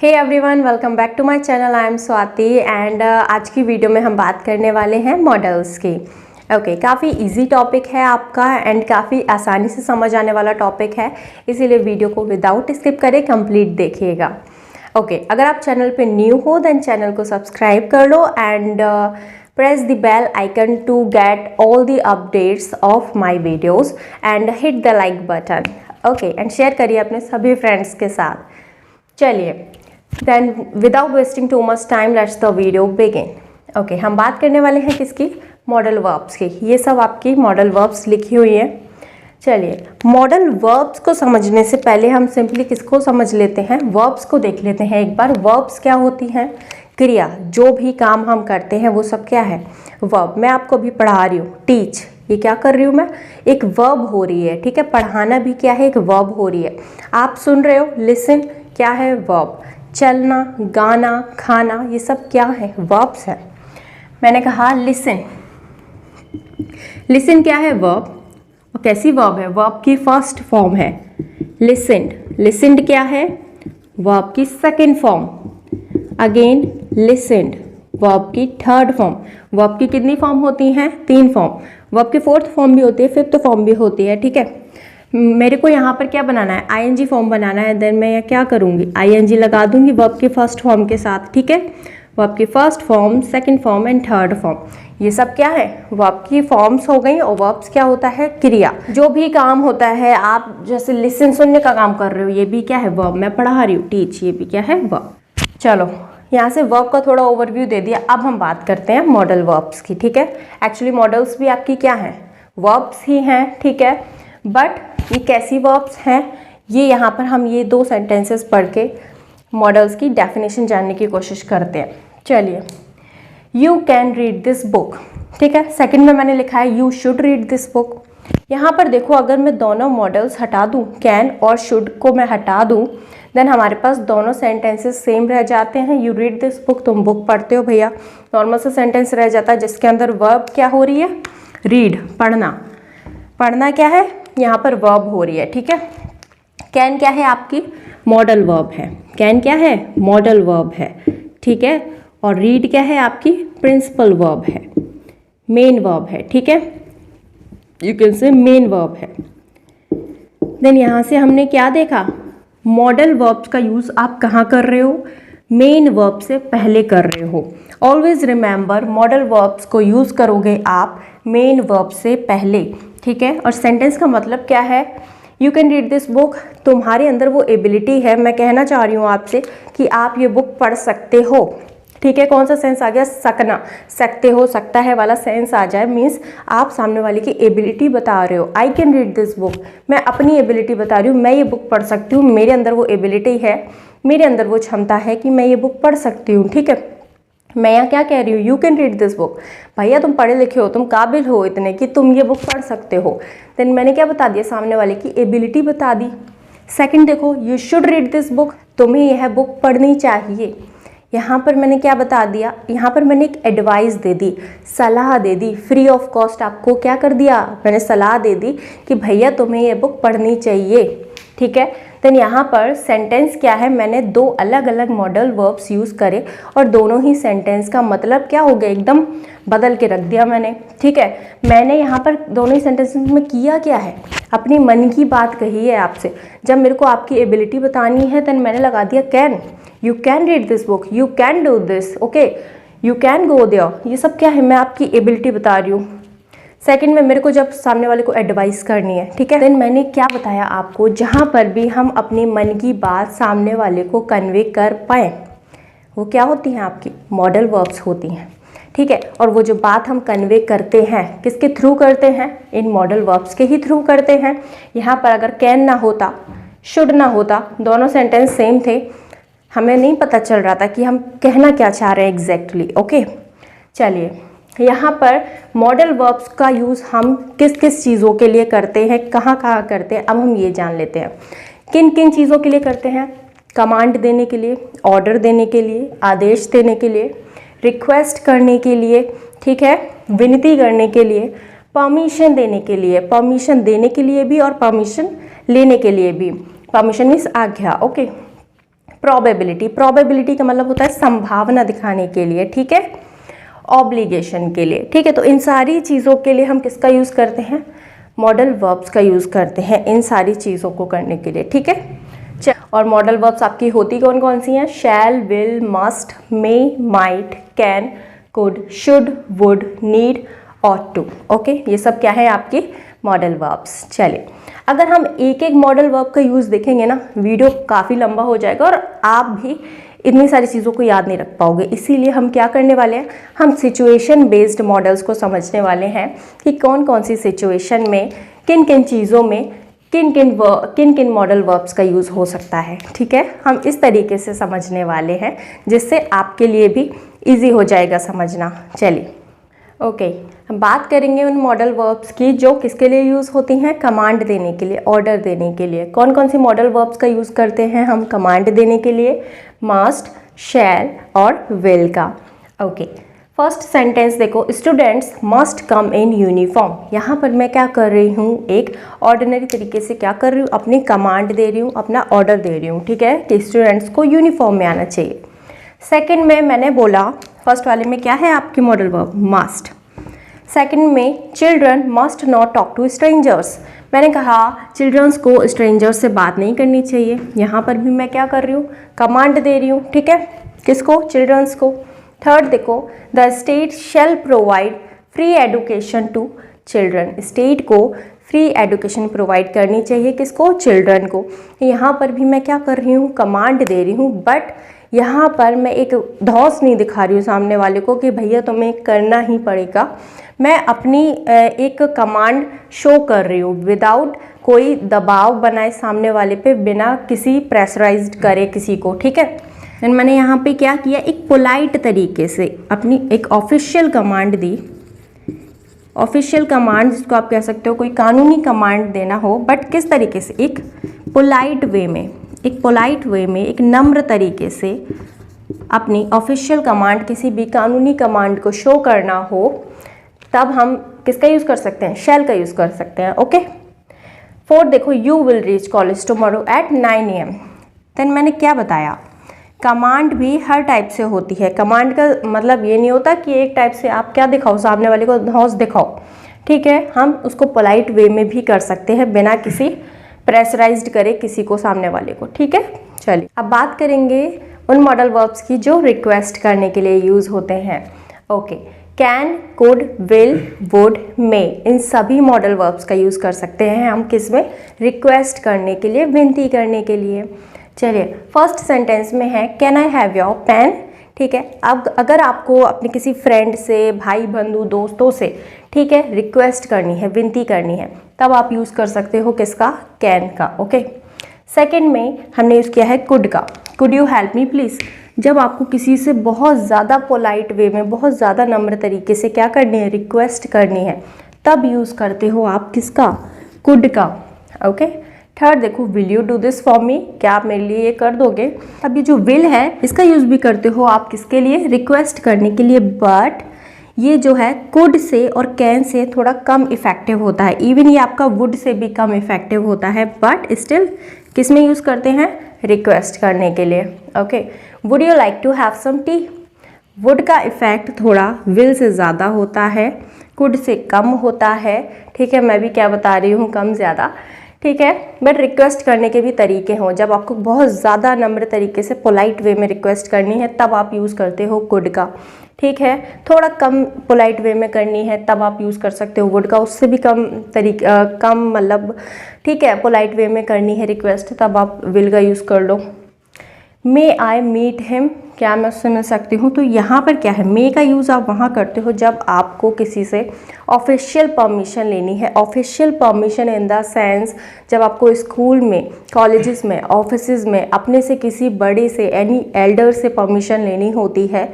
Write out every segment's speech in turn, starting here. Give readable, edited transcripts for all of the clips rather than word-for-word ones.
Hey everyone, welcome back to my channel. I am Swati and आज की video में हम बात करने वाले हैं मॉडल्स की। ओके, काफ़ी इजी टॉपिक है आपका एंड काफ़ी आसानी से समझ आने वाला टॉपिक है, इसीलिए वीडियो को विदाउट स्किप करें कंप्लीट देखिएगा। ओके, अगर आप चैनल पे न्यू हो देन चैनल को सब्सक्राइब कर लो and press the bell icon to get all the updates of my videos and hit the like button. Okay, and share करिए अपने सभी फ्रेंड्स के साथ। चलिए, then without wasting too much time let's the video begin. Okay, हम बात करने वाले हैं किसकी? मॉडल वर्ब्स की। ये सब आपकी मॉडल वर्ब्स लिखी हुई है। चलिए, मॉडल वर्ब्स को समझने से पहले हम सिंपली किसको समझ लेते हैं, वर्ब्स को देख लेते हैं एक बार। वर्ब्स क्या होती हैं? क्रिया। जो भी काम हम करते हैं वो सब क्या है? वर्ब। मैं आपको अभी पढ़ा रही हूँ, टीच, ये क्या कर रही हूँ मैं? एक वर्ब हो रही है, ठीक है। पढ़ाना भी क्या है? एक वर्ब हो रही है। आप सुन रहे हो, लिसन क्या है? वर्ब। चलना, गाना, खाना, ये सब क्या है? वर्ब्स है। मैंने कहा लिसन, लिसन क्या है? वर्ब। और कैसी वर्ब है? वर्ब की फर्स्ट फॉर्म है लिसनड। लिसनड क्या है? वर्ब की second form. Again listened, verb की थर्ड फॉर्म। वर्ब की कितनी फॉर्म होती हैं? 3 फॉर्म। वर्ब की फोर्थ फॉर्म भी होती है, फिफ्थ फॉर्म भी होती है, ठीक है। मेरे को यहाँ पर क्या बनाना है? आईएनजी फॉर्म बनाना है। देन मैं क्या करूँगी? आईएनजी लगा दूंगी वर्ब की फर्स्ट फॉर्म के साथ, ठीक है। वर्ब की first form, second form and third form, ये सब क्या है? वर्ब की फॉर्म्स हो गई। और वर्ब्स क्या होता है? क्रिया। जो भी काम होता है, आप जैसे लिसन, सुनने का काम कर रहे हो, ये भी क्या है? वर्ब। मैं पढ़ा रही हूँ, टीच, ये भी क्या है? वर्ब। चलो, यहाँ से वर्ब का थोड़ा ओवरव्यू दे दिया। अब हम बात करते हैं मॉडल वर्ब्स की, ठीक है। एक्चुअली मॉडल्स भी आपकी क्या हैं? वर्ब्स ही हैं, ठीक है। बट ये कैसी वर्ब्स हैं, ये यहाँ पर हम ये 2 सेंटेंसेस पढ़ के मॉडल्स की डेफिनेशन जानने की कोशिश करते हैं। चलिए, you can read this book, ठीक है। सेकंड में मैंने लिखा है you should read this book. यहाँ पर देखो, अगर मैं दोनों मॉडल्स हटा दूँ, कैन और शुड को मैं हटा दूँ, देन हमारे पास दोनों सेंटेंसेस सेम रह जाते हैं। यू रीड दिस बुक, तुम बुक पढ़ते हो भैया, नॉर्मल सा सेंटेंस रह जाता है जिसके अंदर वर्ब क्या हो रही है? रीड, पढ़ना। पढ़ना क्या है? यहाँ पर वर्ब हो रही है, ठीक है। कैन क्या है आपकी? मॉडल वर्ब है। कैन क्या है? मॉडल वर्ब है, ठीक है। और रीड क्या है आपकी? प्रिंसिपल वर्ब है, मेन वर्ब है, ठीक है। You can say main verb है। देन यहाँ से हमने क्या देखा? मॉडल वर्ब्स का यूज़ आप कहाँ कर रहे हो? मेन वर्ब से पहले कर रहे हो। ऑलवेज रिमेंबर, मॉडल वर्ब्स को यूज़ करोगे आप मेन वर्ब से पहले, ठीक है। और सेंटेंस का मतलब क्या है? You can read this book, तुम्हारे अंदर वो एबिलिटी है। मैं कहना चाह रही हूँ आपसे कि आप ये बुक पढ़ सकते हो, ठीक है। कौन सा सेंस आ गया? सकना, सकते हो, सकता है वाला सेंस आ जाए, मीन्स आप सामने वाले की एबिलिटी बता रहे हो। I can read this book, मैं अपनी एबिलिटी बता रही हूँ, मैं ये बुक पढ़ सकती हूँ, मेरे अंदर वो एबिलिटी है, मेरे अंदर वो क्षमता है कि मैं ये बुक पढ़ सकती हूँ, ठीक है। मैं यहाँ क्या कह रही हूँ? You can read this book, भैया तुम पढ़े लिखे हो, तुम काबिल हो इतने कि तुम ये बुक पढ़ सकते हो। देन मैंने क्या बता दिया? सामने वाले की एबिलिटी बता दी। सेकेंड देखो, you should read this book, तुम्हें यह बुक पढ़नी चाहिए। यहाँ पर मैंने क्या बता दिया? यहाँ पर मैंने एक एडवाइस दे दी, सलाह दे दी, फ्री ऑफ कॉस्ट आपको क्या कर दिया? मैंने सलाह दे दी कि भैया तुम्हें ये बुक पढ़नी चाहिए, ठीक है। देन यहाँ पर सेंटेंस क्या है? मैंने 2 अलग अलग मॉडल वर्ब्स यूज़ करे और दोनों ही सेंटेंस का मतलब क्या हो गया? एकदम बदल के रख दिया मैंने, ठीक है। मैंने यहाँ पर दोनों ही सेंटेंसेस में किया क्या है? अपनी मन की बात कही है आपसे। जब मेरे को आपकी एबिलिटी बतानी है देन मैंने लगा दिया can. You can read this book, you can do this, okay, you can go there. ये सब क्या है? मैं आपकी एबिलिटी बता रही हूँ। सेकंड में मेरे को जब सामने वाले को एडवाइस करनी है, ठीक है। देन मैंने क्या बताया आपको? जहाँ पर भी हम अपनी मन की बात सामने वाले को कन्वे कर पाएँ, वो क्या होती हैं? आपकी मॉडल वर्ब्स होती हैं, ठीक है। और वो जो बात हम कन्वे करते हैं, किसके थ्रू करते हैं? इन मॉडल वर्ब्स के ही थ्रू करते हैं। यहाँ पर अगर कैन ना होता, शुड ना होता, दोनों सेंटेंस सेम थे, हमें नहीं पता चल रहा था कि हम कहना क्या चाह रहे हैं एग्जैक्टली, ओके। चलिए, यहाँ पर मॉडल वर्ब्स का यूज़ हम किस किस चीज़ों के लिए करते हैं, कहाँ कहाँ करते हैं, अब हम ये जान लेते हैं। किन किन चीज़ों के लिए करते हैं? कमांड देने के लिए, ऑर्डर देने के लिए, आदेश देने के लिए, रिक्वेस्ट करने के लिए, ठीक है, विनती करने के लिए, परमिशन देने के लिए, परमिशन देने के लिए भी और परमिशन लेने के लिए भी। परमिशन मीन्स आज्ञा, ओके। प्रोबेबिलिटी, प्रोबेबिलिटी का मतलब होता है संभावना दिखाने के लिए, ठीक है, ऑब्लिगेशन के लिए, ठीक है। तो इन सारी चीज़ों के लिए हम किसका यूज़ करते हैं, मॉडल वर्ब्स का यूज़ करते हैं इन सारी चीज़ों को करने के लिए, ठीक है। और मॉडल वर्ब्स आपकी होती कौन कौन सी हैं, shall, will, must, may, might, can, could, should, would, need, ought to, okay, ये सब क्या है आपकी मॉडल वर्ब्स। चलिए अगर हम एक एक मॉडल वर्ब का यूज़ देखेंगे ना, वीडियो काफ़ी लंबा हो जाएगा और आप भी इतनी सारी चीज़ों को याद नहीं रख पाओगे। इसीलिए हम क्या करने वाले हैं, हम सिचुएशन बेस्ड मॉडल्स को समझने वाले हैं कि कौन कौन सी सिचुएशन में किन किन चीज़ों में किन किन मॉडल वर्ब्स का यूज़ हो सकता है, ठीक है। हम इस तरीके से समझने वाले हैं जिससे आपके लिए भी इजी हो जाएगा समझना। चलिए ओके, हम बात करेंगे उन मॉडल वर्ब्स की जो किसके लिए यूज़ होती हैं, कमांड देने के लिए, ऑर्डर देने के लिए। कौन कौन सी मॉडल वर्ब्स का यूज़ करते हैं हम कमांड देने के लिए, मस्ट, शैल और विल का। ओके, फर्स्ट सेंटेंस देखो, students must come in uniform. यहाँ पर मैं क्या कर रही हूँ, एक ऑर्डिनरी तरीके से क्या कर रही हूँ, अपनी कमांड दे रही हूँ, अपना ऑर्डर दे रही हूँ, ठीक है, कि स्टूडेंट्स को यूनिफॉर्म में आना चाहिए। सेकंड में मैंने बोला, फर्स्ट वाले में क्या है आपकी मॉडल वर्ब, मस्ट। सेकंड में children must not talk to strangers. मैंने कहा चिल्ड्रंस को स्ट्रेंजर्स से बात नहीं करनी चाहिए। यहाँ पर भी मैं क्या कर रही हूँ, कमांड दे रही हूँ, ठीक है, किसको, चिल्ड्रंस को। थर्ड देखो, the state shall provide free education to children. State को फ्री एडुकेशन प्रोवाइड करनी चाहिए, किसको, चिल्ड्रन को। यहाँ पर भी मैं क्या कर रही हूँ, कमांड दे रही हूँ, बट यहाँ पर मैं एक धौस नहीं दिखा रही हूँ सामने वाले को कि भैया तुम्हें करना ही पड़ेगा। मैं अपनी एक कमांड शो कर रही हूँ विदाउट कोई दबाव बनाए सामने वाले पे, बिना किसी प्रेशराइज्ड करे किसी को, ठीक है। एंड मैंने यहाँ पे क्या किया, एक पोलाइट तरीके से अपनी एक ऑफिशियल कमांड दी। ऑफिशियल कमांड जिसको आप कह सकते हो कोई कानूनी कमांड देना हो, बट किस तरीके से, एक पोलाइट वे में, एक पोलाइट वे में, एक नम्र तरीके से अपनी ऑफिशियल कमांड, किसी भी कानूनी कमांड को शो करना हो, तब हम किसका यूज़ कर सकते हैं, शैल का यूज़ कर सकते हैं, ओके। फोर्थ देखो, you will reach college tomorrow at 9 AM। Then मैंने क्या बताया, कमांड भी हर टाइप से होती है। कमांड का मतलब ये नहीं होता कि एक टाइप से आप क्या दिखाओ, सामने वाले को धौंस दिखाओ, ठीक है। हम उसको पोलाइट वे में भी कर सकते हैं बिना किसी प्रेशराइज्ड करे किसी को, सामने वाले को, ठीक है। चलिए अब बात करेंगे उन मॉडल वर्ब्स की जो रिक्वेस्ट करने के लिए यूज़ होते हैं। Okay, can, could, will, would, may, इन सभी मॉडल वर्ब्स का यूज़ कर सकते हैं हम किस में, रिक्वेस्ट करने के लिए, विनती करने के लिए। चलिए फर्स्ट सेंटेंस में है can I have your pen, ठीक है। अब अगर आपको अपने किसी फ्रेंड से, भाई बंधु, दोस्तों से, ठीक है, रिक्वेस्ट करनी है, विनती करनी है, तब आप यूज़ कर सकते हो किसका, कैन का, ओके। सेकंड में हमने यूज़ किया है कुड का, could you help me please. जब आपको किसी से बहुत ज़्यादा पोलाइट वे में, बहुत ज़्यादा नम्र तरीके से क्या करनी है, रिक्वेस्ट करनी है, तब यूज़ करते हो आप किसका, कुड का, ओके। थर्ड देखो, will you do this for me, क्या आप मेरे लिए ये कर दोगे। अब ये जो विल है इसका यूज़ भी करते हो आप किसके लिए, रिक्वेस्ट करने के लिए, बट ये जो है कुड से और कैन से थोड़ा कम इफेक्टिव होता है। इवन ये आपका वुड से भी कम इफेक्टिव होता है, बट स्टिल किस में यूज़ करते हैं, रिक्वेस्ट करने के लिए, okay. Would you like to have some tea, would का इफेक्ट थोड़ा विल से ज़्यादा होता है, कुड से कम होता है, ठीक है। मैं भी क्या बता रही हूँ, कम ज़्यादा, ठीक है। बट रिक्वेस्ट करने के भी तरीके हों, जब आपको बहुत ज़्यादा नम्र तरीके से पोलाइट वे में रिक्वेस्ट करनी है तब आप यूज़ करते हो कुड का, ठीक है। थोड़ा कम पोलाइट वे में करनी है तब आप यूज़ कर सकते हो वुड का, उससे भी कम कम मतलब, ठीक है, पोलाइट वे में करनी है रिक्वेस्ट तब आप विल का यूज़ कर लो। मे आई मीट हिम, क्या मैं उससे मिल सकती हूँ, तो यहाँ पर क्या है, मे का यूज़ आप वहाँ करते हो जब आपको किसी से ऑफिशियल परमिशन लेनी है। Official permission in the sense जब आपको स्कूल में, कॉलेजेस में, ऑफिसेज में अपने से किसी बड़े से, एनी एल्डर से परमिशन लेनी होती है,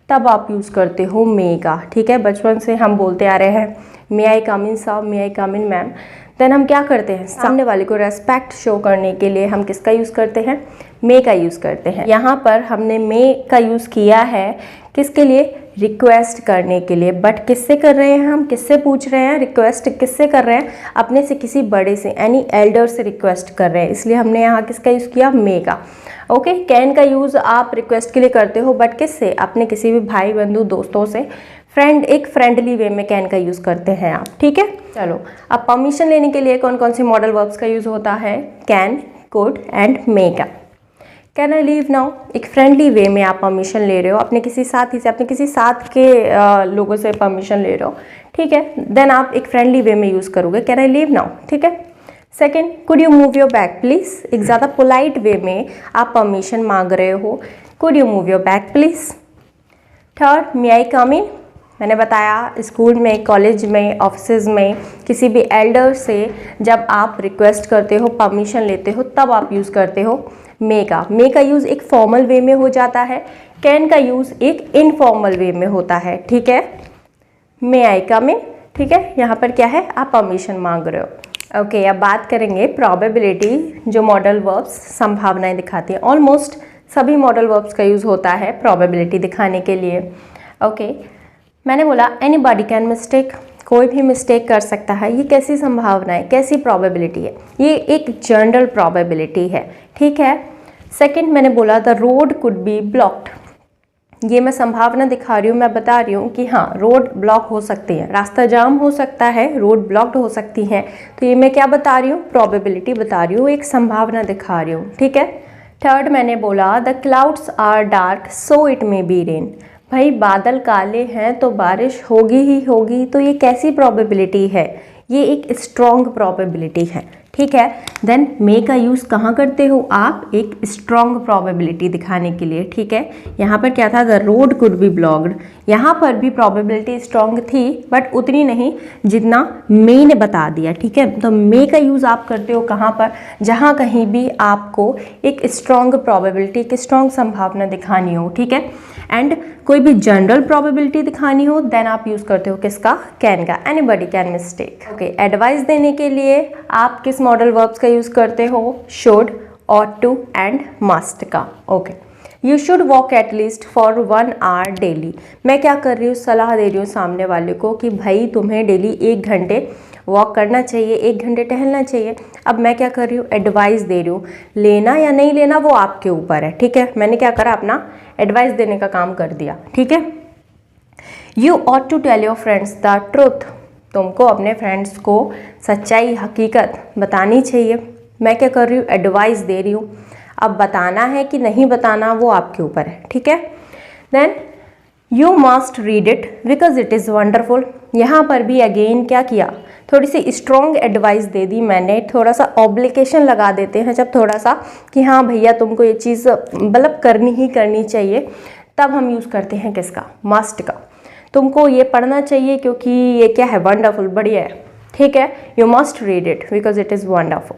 तब आप यूज़ करते हो मे का, ठीक है। बचपन से हम बोलते आ रहे हैं may I come in sir, may I come in ma'am. Then हम क्या करते हैं, सामने वाले को रेस्पेक्ट शो करने के लिए हम किसका यूज़ करते हैं, मे का यूज़ करते हैं। यहाँ पर हमने मे का यूज़ किया है किसके लिए, रिक्वेस्ट करने के लिए। बट किससे कर रहे हैं हम, किससे पूछ रहे हैं, रिक्वेस्ट किससे कर रहे हैं, अपने से किसी बड़े से यानी एल्डर से रिक्वेस्ट कर रहे हैं, इसलिए हमने यहाँ किसका यूज़ किया, मे का। ओके, कैन का यूज़ आप रिक्वेस्ट के लिए करते हो, बट किससे, अपने किसी भी भाई बंधु दोस्तों से, फ्रेंड, एक फ्रेंडली वे में कैन का यूज़ करते हैं आप। ठीक है, चलो अब परमिशन लेने के लिए कौन कौन से मॉडल वर्ब्स का यूज़ होता है, कैन, कुड एंड मे का। कैन आई लीव नाउ, एक फ्रेंडली वे में आप परमिशन ले रहे हो, अपने किसी साथी से, अपने किसी साथ के लोगों से परमिशन ले रहे हो, ठीक है, देन आप एक फ्रेंडली वे में यूज़ करोगे कैन आई लीव नाउ। ठीक है, second, could you move your bag please, एक ज़्यादा पोलाइट वे में आप परमिशन मांग रहे हो, could you move your bag please. Third, may I come in, मैंने बताया स्कूल में, कॉलेज में, ऑफिस में, किसी भी एल्डर से जब आप रिक्वेस्ट करते हो, परमिशन लेते हो, तब आप यूज़ करते हो मे का। मे का यूज़ एक फॉर्मल वे में हो जाता है, कैन का यूज़ एक इनफॉर्मल वे में होता है। ठीक है, मे आई कम इन, ठीक है, यहाँ पर क्या है, आप परमिशन मांग रहे हो। ओके, अब बात करेंगे प्रोबेबिलिटी, जो मॉडल वर्ब्स संभावनाएं दिखाती हैं। ऑलमोस्ट सभी मॉडल वर्ब्स का यूज़ होता है प्रोबेबिलिटी दिखाने के लिए। ओके, मैंने बोला एनीबॉडी कैन मिस्टेक, कोई भी मिस्टेक कर सकता है। ये कैसी संभावना है, कैसी प्रोबेबिलिटी है, ये एक जनरल प्रोबेबिलिटी है। ठीक है, सेकंड मैंने बोला the road could be blocked, ये मैं संभावना दिखा रही हूँ, मैं बता रही हूँ कि हाँ रोड ब्लॉक हो सकती है, रास्ता जाम हो सकता है, रोड ब्लॉक्ड हो सकती हैं, तो ये मैं क्या बता रही हूँ, प्रोबेबिलिटी बता रही हूँ, एक संभावना दिखा रही हूँ। ठीक है, थर्ड मैंने बोला the clouds are dark so it may be rain, भाई बादल काले हैं तो बारिश होगी ही होगी, तो ये कैसी प्रोबेबिलिटी है, ये एक स्ट्रॉन्ग प्रोबेबिलिटी है। ठीक है, देन मे का यूज़ कहाँ करते हो आप, एक स्ट्रॉन्ग प्रोबेबिलिटी दिखाने के लिए। ठीक है, यहाँ पर क्या था, the road could be blocked, यहाँ पर भी प्रोबेबिलिटी स्ट्रॉन्ग थी बट उतनी नहीं जितना मे ने बता दिया। ठीक है, तो मे का यूज़ आप करते हो कहाँ पर, जहाँ कहीं भी आपको एक स्ट्रॉन्ग प्रोबेबिलिटी, एक स्ट्रॉन्ग संभावना दिखानी हो। ठीक है, एंड कोई भी जनरल प्रोबेबिलिटी दिखानी हो देन आप यूज़ करते हो किसका, कैन का, anybody can mistake. Okay, advice देने के लिए आप किस मॉडल वर्ब्स का यूज़ करते हो, should, ought to and must का। Okay, you should walk at least for 1 hour daily, मैं क्या कर रही हूँ, सलाह दे रही हूँ सामने वाले को कि भाई तुम्हें डेली 1 घंटे वॉक करना चाहिए, 1 घंटे टहलना चाहिए। अब मैं क्या कर रही हूँ, एडवाइस दे रही हूँ, लेना या नहीं लेना वो आपके ऊपर है। ठीक है, मैंने क्या करा, अपना एडवाइस देने का काम कर दिया। ठीक है, you ought to tell your friends the truth, तुमको अपने फ्रेंड्स को सच्चाई, हकीकत बतानी चाहिए। मैं क्या कर रही हूँ, एडवाइस दे रही हूँ। अब बताना है कि नहीं बताना वो आपके ऊपर है। ठीक है, then you must read it because it is wonderful, यहाँ पर भी अगेन क्या किया, थोड़ी सी स्ट्रॉन्ग एडवाइस दे दी मैंने, थोड़ा सा ऑब्लिगेशन लगा देते हैं जब थोड़ा सा कि हाँ भैया तुमको ये चीज़ मतलब करनी ही करनी चाहिए, तब हम यूज़ करते हैं किसका, मस्ट का। तुमको ये पढ़ना चाहिए क्योंकि ये क्या है, वंडरफुल, बढ़िया है। ठीक है, you must read it because it is wonderful.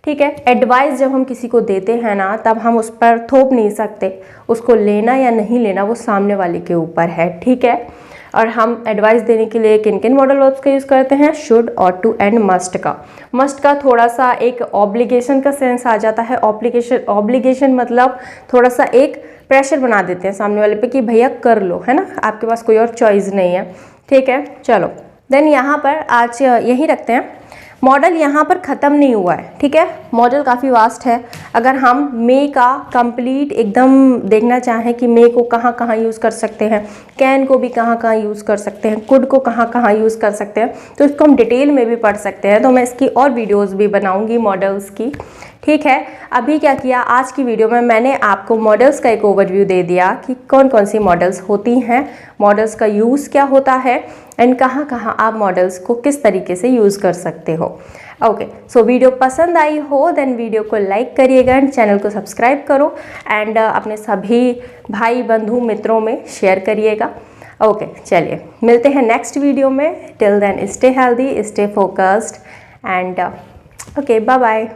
ठीक है, एडवाइस जब हम किसी को देते हैं ना, तब हम उस पर थोप नहीं सकते, उसको लेना या नहीं लेना वो सामने वाले के ऊपर है। ठीक है, और हम एडवाइस देने के लिए किन किन मॉडल वर्ब्स का यूज़ करते हैं, should, ought to and must का। मस्ट का थोड़ा सा एक ऑब्लिगेशन का सेंस आ जाता है, ऑब्लिगेशन मतलब थोड़ा सा एक प्रेशर बना देते हैं सामने वाले पे कि भैया कर लो, है ना, आपके पास कोई और चॉइस नहीं है। ठीक है, चलो देन यहाँ पर आज यही रखते हैं, मॉडल यहाँ पर ख़त्म नहीं हुआ है। ठीक है, मॉडल काफ़ी वास्ट है। अगर हम मे का कंप्लीट एकदम देखना चाहें कि मे को कहाँ कहाँ यूज़ कर सकते हैं, कैन को भी कहाँ कहाँ यूज़ कर सकते हैं, कुड को कहाँ कहाँ यूज़ कर सकते हैं, तो इसको हम डिटेल में भी पढ़ सकते हैं। तो मैं इसकी और वीडियोज़ भी बनाऊँगी मॉडल्स की। ठीक है, अभी क्या किया, आज की वीडियो में मैंने आपको मॉडल्स का एक ओवरव्यू दे दिया कि कौन कौन सी मॉडल्स होती हैं, मॉडल्स का यूज़ क्या होता है एंड कहाँ कहाँ आप मॉडल्स को किस तरीके से यूज़ कर सकते हो। ओके, सो वीडियो पसंद आई हो देन वीडियो को लाइक करिएगा एंड चैनल को सब्सक्राइब करो एंड अपने सभी भाई बंधु मित्रों में शेयर करिएगा। ओके, चलिए मिलते हैं नेक्स्ट वीडियो में। Till then stay healthy, stay focused and okay, bye bye.